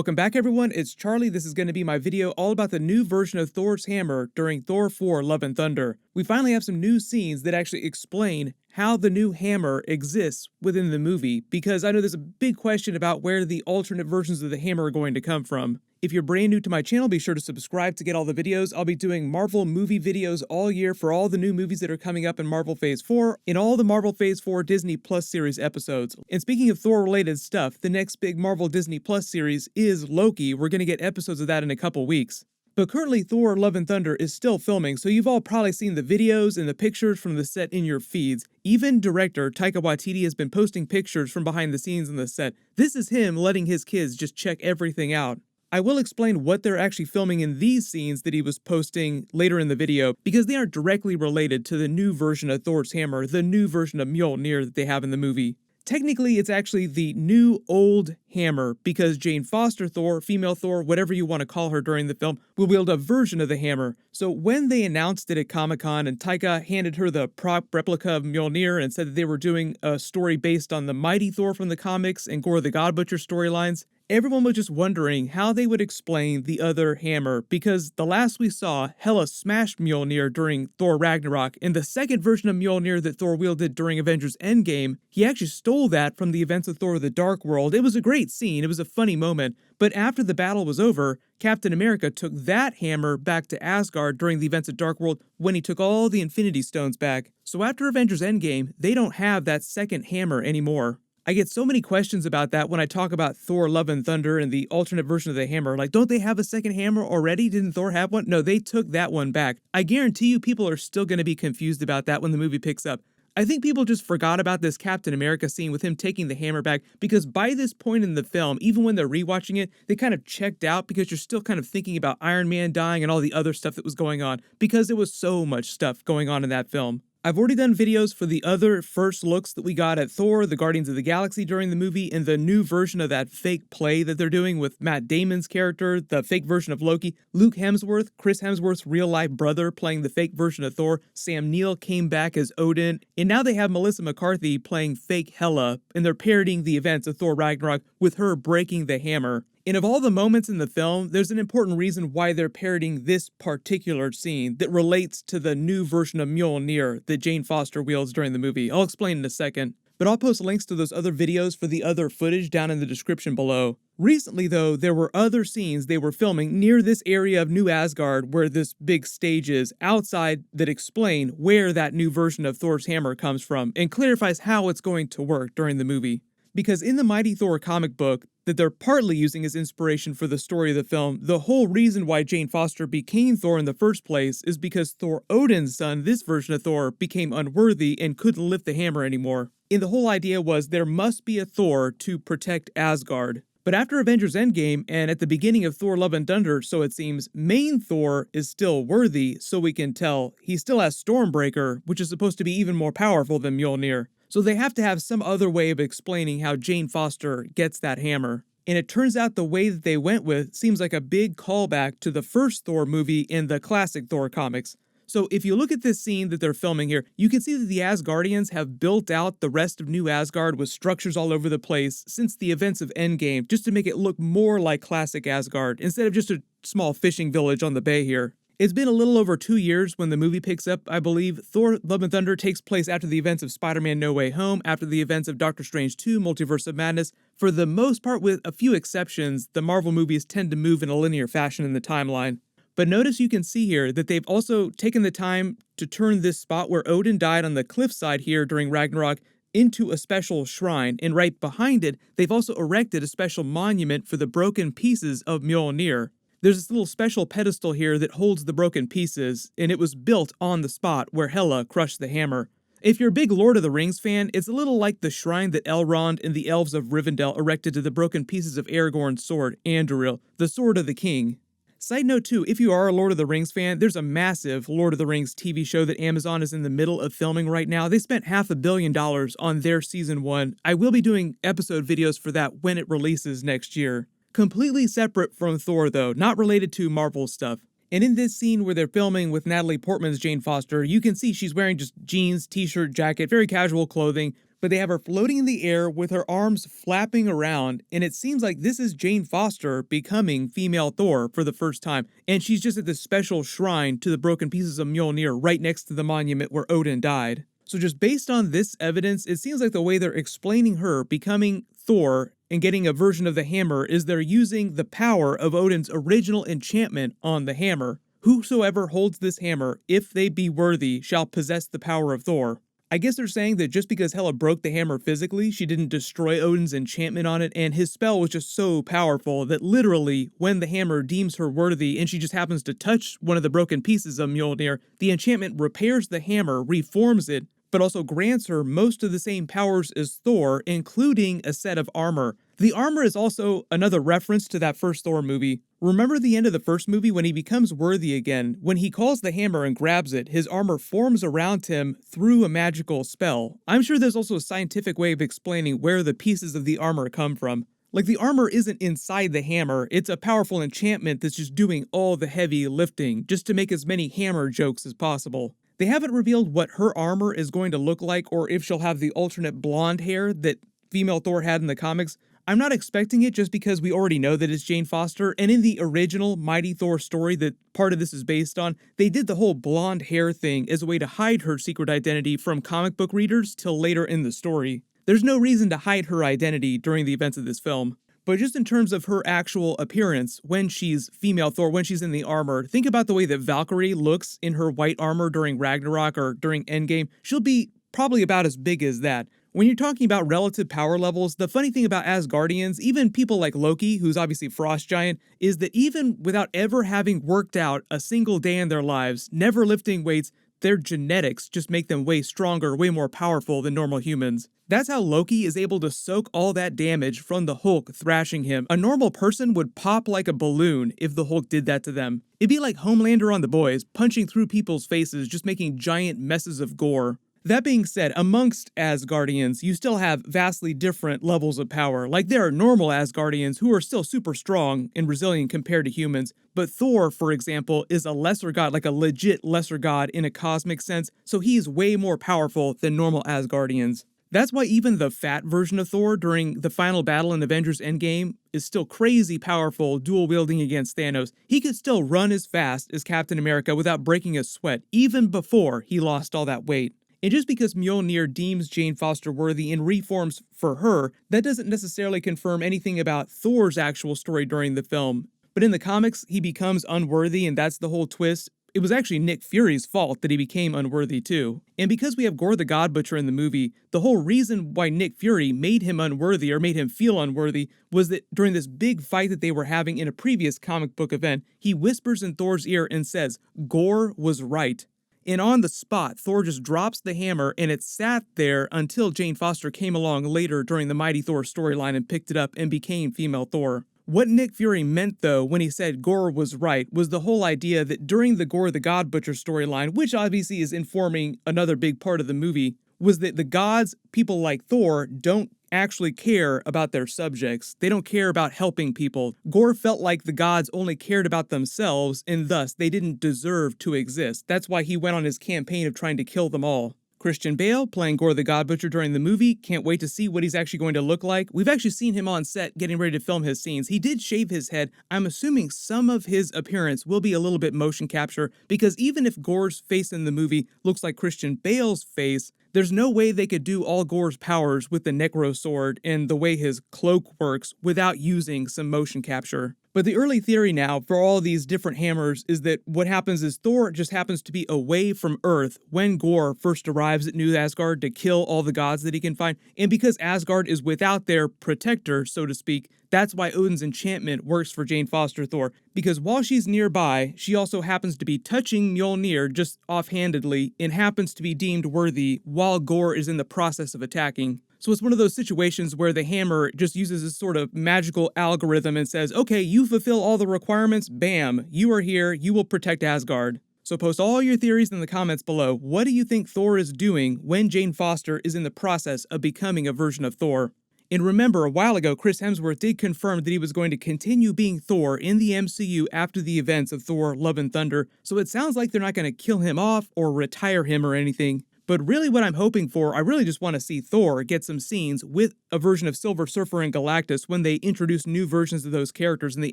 Welcome back everyone, it's Charlie. This is going to be my video all about the new version of Thor's hammer during Thor 4 Love and Thunder. We finally have some new scenes that actually explain how the new hammer exists within the movie, because I know there's a big question about where the alternate versions of the hammer are going to come from. If you're brand new to my channel, be sure to subscribe to get all the videos. I'll be doing Marvel movie videos all year for all the new movies that are coming up in Marvel Phase 4 and all the Marvel Phase 4 Disney Plus series episodes. And speaking of Thor-related stuff, the next big Marvel Disney Plus series is Loki. We're going to get episodes of that in a couple weeks. But currently, Thor Love and Thunder is still filming, so you've all probably seen the videos and the pictures from the set in your feeds. Even director Taika Waititi has been posting pictures from behind the scenes on the set. This is him letting his kids just check everything out. I will explain what they're actually filming in these scenes that he was posting later in the video, because they aren't directly related to the new version of Thor's hammer, the new version of Mjolnir that they have in the movie. Technically, it's actually the new old hammer, because Jane Foster Thor, female Thor, whatever you want to call her during the film, will wield a version of the hammer. So when they announced it at Comic-Con and Taika handed her the prop replica of Mjolnir and said that they were doing a story based on the mighty Thor from the comics and Gorr the God Butcher storylines, everyone was just wondering how they would explain the other hammer, because the last we saw, Hela smashed Mjolnir during Thor Ragnarok, and the second version of Mjolnir that Thor wielded during Avengers Endgame, he actually stole that from the events of Thor the Dark World. It was a great scene, it was a funny moment, but after the battle was over, Captain America took that hammer back to Asgard during the events of Dark World when he took all the Infinity Stones back. So after Avengers Endgame, they don't have that second hammer anymore. I get so many questions about that when I talk about Thor Love and Thunder and the alternate version of the hammer. Like, don't they have a second hammer already? Didn't Thor have one? No, they took that one back. I guarantee you people are still going to be confused about that when the movie picks up. I think people just forgot about this Captain America scene with him taking the hammer back, because by this point in the film, even when they're rewatching it, they kind of checked out because you're still kind of thinking about Iron Man dying and all the other stuff that was going on, because there was so much stuff going on in that film. I've already done videos for the other first looks that we got at Thor, the Guardians of the Galaxy during the movie, and the new version of that fake play that they're doing with Matt Damon's character, the fake version of Loki, Luke Hemsworth, Chris Hemsworth's real-life brother playing the fake version of Thor, Sam Neill came back as Odin, and now they have Melissa McCarthy playing fake Hela, and they're parodying the events of Thor Ragnarok with her breaking the hammer. And of all the moments in the film, there's an important reason why they're parodying this particular scene that relates to the new version of Mjolnir that Jane Foster wields during the movie. I'll explain in a second, but I'll post links to those other videos for the other footage down in the description below. Recently though, there were other scenes they were filming near this area of New Asgard where this big stage is outside that explain where that new version of Thor's hammer comes from and clarifies how it's going to work during the movie. Because in the Mighty Thor comic book that they're partly using as inspiration for the story of the film, the whole reason why Jane Foster became Thor in the first place is because Thor Odin's son, this version of Thor, became unworthy and couldn't lift the hammer anymore. And the whole idea was there must be a Thor to protect Asgard. But after Avengers Endgame and at the beginning of Thor Love and Thunder, so it seems, main Thor is still worthy, so we can tell. He still has Stormbreaker, which is supposed to be even more powerful than Mjolnir. So they have to have some other way of explaining how Jane Foster gets that hammer. And it turns out the way that they went with seems like a big callback to the first Thor movie in the classic Thor comics. So if you look at this scene that they're filming here, you can see that the Asgardians have built out the rest of New Asgard with structures all over the place since the events of Endgame, just to make it look more like classic Asgard, instead of just a small fishing village on the bay here. It's been a little over 2 years when the movie picks up, I believe. Thor Love and Thunder takes place after the events of Spider-Man No Way Home, after the events of Doctor Strange 2, Multiverse of Madness. For the most part, with a few exceptions, the Marvel movies tend to move in a linear fashion in the timeline. But notice you can see here that they've also taken the time to turn this spot where Odin died on the cliffside here during Ragnarok into a special shrine, and right behind it, they've also erected a special monument for the broken pieces of Mjolnir. There's this little special pedestal here that holds the broken pieces, and it was built on the spot where Hela crushed the hammer. If you're a big Lord of the Rings fan, it's a little like the shrine that Elrond and the elves of Rivendell erected to the broken pieces of Aragorn's sword, Anduril, the Sword of the King. Side note too, if you are a Lord of the Rings fan, there's a massive Lord of the Rings TV show that Amazon is in the middle of filming right now. They spent $500 million on their season 1. I will be doing episode videos for that when it releases next year. Completely separate from Thor though, not related to Marvel stuff. And in this scene where they're filming with Natalie Portman's Jane Foster, you can see she's wearing just jeans, t-shirt, jacket, very casual clothing. but they have her floating in the air with her arms flapping around, and it seems like this is Jane Foster becoming female Thor for the first time, and she's just at this special shrine to the broken pieces of Mjolnir right next to the monument where Odin died. So just based on this evidence, it seems like the way they're explaining her becoming Thor and getting a version of the hammer is they're using the power of Odin's original enchantment on the hammer. Whosoever holds this hammer, if they be worthy, shall possess the power of Thor. I guess they're saying that just because Hela broke the hammer physically, she didn't destroy Odin's enchantment on it, and his spell was just so powerful that literally, when the hammer deems her worthy and she just happens to touch one of the broken pieces of Mjolnir, the enchantment repairs the hammer, reforms it, but also grants her most of the same powers as Thor, including a set of armor. The armor is also another reference to that first Thor movie. Remember the end of the first movie when he becomes worthy again? When he calls the hammer and grabs it, his armor forms around him through a magical spell. I'm sure there's also a scientific way of explaining where the pieces of the armor come from. Like, the armor isn't inside the hammer, it's a powerful enchantment that's just doing all the heavy lifting, just to make as many hammer jokes as possible. They haven't revealed what her armor is going to look like or if she'll have the alternate blonde hair that female Thor had in the comics. I'm not expecting it just because we already know that it's Jane Foster, and in the original Mighty Thor story that part of this is based on, they did the whole blonde hair thing as a way to hide her secret identity from comic book readers till later in the story. There's no reason to hide her identity during the events of this film. But just in terms of her actual appearance, when she's female Thor, when she's in the armor, think about the way that Valkyrie looks in her white armor during Ragnarok or during Endgame. She'll be probably about as big as that. When you're talking about relative power levels, the funny thing about Asgardians, even people like Loki, who's obviously Frost Giant, is that even without ever having worked out a single day in their lives, never lifting weights, their genetics just make them way stronger, way more powerful than normal humans. That's how Loki is able to soak all that damage from the Hulk thrashing him. A normal person would pop like a balloon if the Hulk did that to them. It'd be like Homelander on The Boys, punching through people's faces, just making giant messes of gore. That being said, amongst Asgardians, you still have vastly different levels of power. Like, there are normal Asgardians who are still super strong and resilient compared to humans, but Thor, for example, is a lesser god, like a legit lesser god in a cosmic sense, so he's way more powerful than normal Asgardians. That's why even the fat version of Thor during the final battle in Avengers Endgame is still crazy powerful, dual-wielding against Thanos. He could still run as fast as Captain America without breaking a sweat, even before he lost all that weight. And just because Mjolnir deems Jane Foster worthy and reforms for her, that doesn't necessarily confirm anything about Thor's actual story during the film. But in the comics, he becomes unworthy, and that's the whole twist. It was actually Nick Fury's fault that he became unworthy too. And because we have Gorr the God Butcher in the movie, the whole reason why Nick Fury made him unworthy or made him feel unworthy was that during this big fight that they were having in a previous comic book event, he whispers in Thor's ear and says, "Gorr was right." And on the spot, Thor just drops the hammer, and it sat there until Jane Foster came along later during the Mighty Thor storyline and picked it up and became female Thor. What Nick Fury meant, though, when he said Gorr was right, was the whole idea that during the Gorr the God Butcher storyline, which obviously is informing another big part of the movie, was that the gods, people like Thor, don't actually care about their subjects. They don't care about helping people. Gorr felt like the gods only cared about themselves, and thus they didn't deserve to exist. That's why he went on his campaign of trying to kill them all. Christian Bale, playing Gorr the God Butcher during the movie, can't wait to see what he's actually going to look like. We've actually seen him on set getting ready to film his scenes. He did shave his head. I'm assuming some of his appearance will be a little bit motion capture, because even if Gorr's face in the movie looks like Christian Bale's face, there's no way they could do all Gorr's powers with the Necro Sword and the way his cloak works without using some motion capture. But the early theory now for all these different hammers is that what happens is Thor just happens to be away from Earth when Gorr first arrives at New Asgard to kill all the gods that he can find, and because Asgard is without their protector, so to speak, that's why Odin's enchantment works for Jane Foster Thor, because while she's nearby, she also happens to be touching Mjolnir just offhandedly and happens to be deemed worthy while Gorr is in the process of attacking. So it's one of those situations where the hammer just uses this sort of magical algorithm and says, okay, you fulfill all the requirements, bam, you are here, you will protect Asgard. So post all your theories in the comments below. What do you think Thor is doing when Jane Foster is in the process of becoming a version of Thor? And remember, a while ago, Chris Hemsworth did confirm that he was going to continue being Thor in the MCU after the events of Thor Love and Thunder, so it sounds like they're not going to kill him off or retire him or anything. But really what I'm hoping for, I really just want to see Thor get some scenes with a version of Silver Surfer and Galactus when they introduce new versions of those characters in the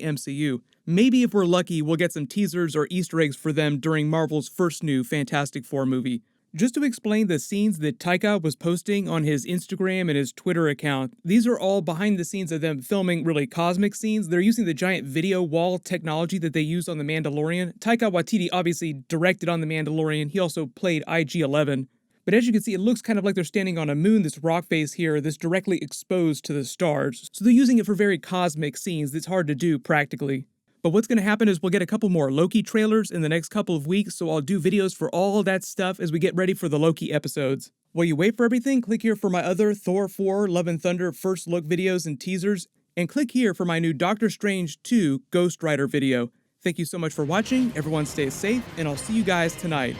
MCU. Maybe if we're lucky, we'll get some teasers or Easter eggs for them during Marvel's first new Fantastic Four movie. Just to explain the scenes that Taika was posting on his Instagram and his Twitter account, these are all behind the scenes of them filming really cosmic scenes. They're using the giant video wall technology that they used on The Mandalorian. Taika Waititi obviously directed on The Mandalorian. He also played IG-11. But as you can see, it looks kind of like they're standing on a moon, this rock face here, that's directly exposed to the stars. So they're using it for very cosmic scenes that's hard to do practically. But what's going to happen is we'll get a couple more Loki trailers in the next couple of weeks, so I'll do videos for all that stuff as we get ready for the Loki episodes. While you wait for everything, click here for my other Thor 4 Love and Thunder first look videos and teasers, and click here for my new Doctor Strange 2 Ghost Rider video. Thank you so much for watching, everyone stay safe, and I'll see you guys tonight.